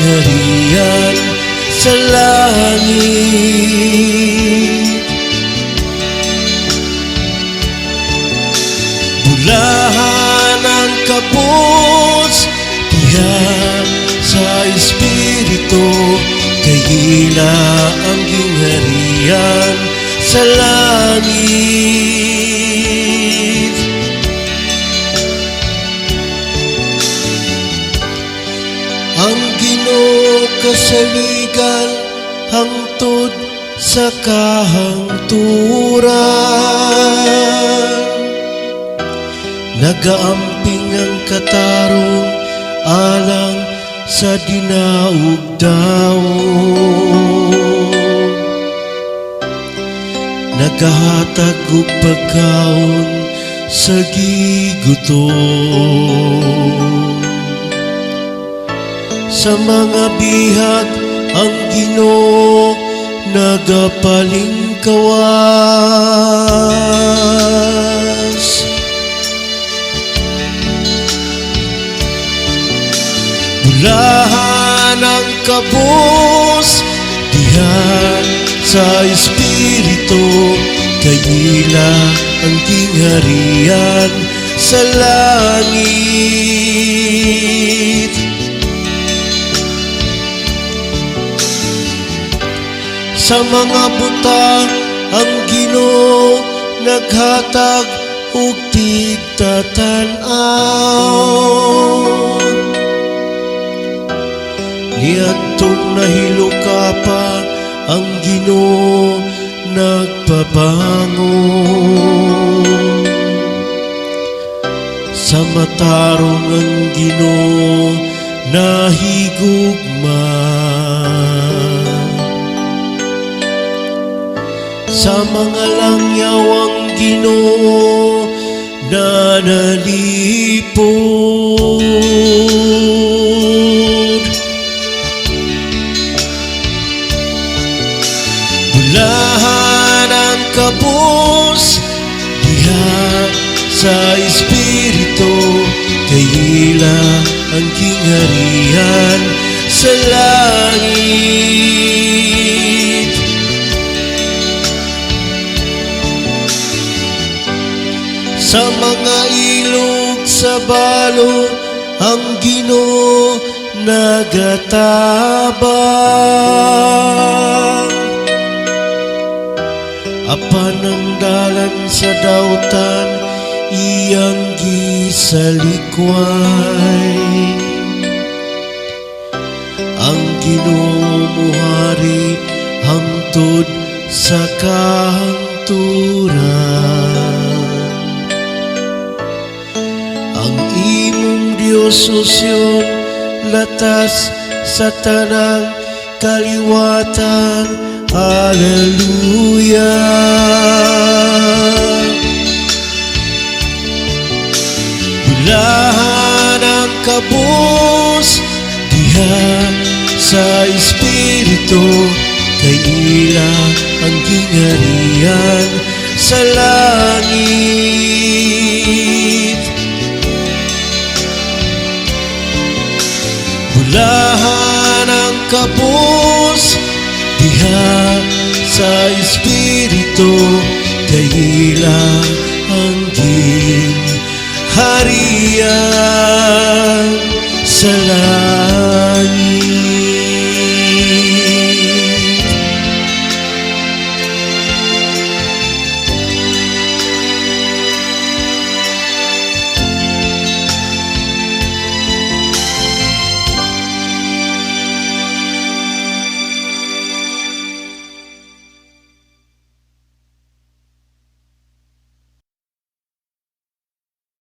harian sa langit. Bulahan ang kabos diha sa Espiritu, kayila ang gingharian sa langit. Ang Ginoo kasaligan hangtod sa kahangturan, nagaamping ang katarong alang sa dinaugdaon, nagahatag og pagkaon sa gigutom. Sa mga bihag ang Ginoo nagapalingkawas. Bulahan ang kabos diha sa Espiritu, kayila ang gingharian sa langit. Sa mga buta ang Ginoo naghatag og tigtatan-aw, niadtong nahilukapa ang Ginoo nagpabangon. Sa matarong ang Ginoo nahigugma, sa mga langyaw ang Ginoo nanalipod. Bulahan ang kabos diha sa Espiritu, kayila ang gingharian sa langit. Sa mga ilog sa balo ang Ginoo nagatabang, apan ang dalan sa dautan iyang gisalikway. Ang Ginoo muhari hangtod sa kahangturan, ang imong Dios susyon latas sa tanang kaliwatan. Hallelujah. Bulahan ang kabos diha sa Espiritu, kayila ang gingharian sa langit. Bulahan ang kabos diha sa Espiritu, kayila ang gingharian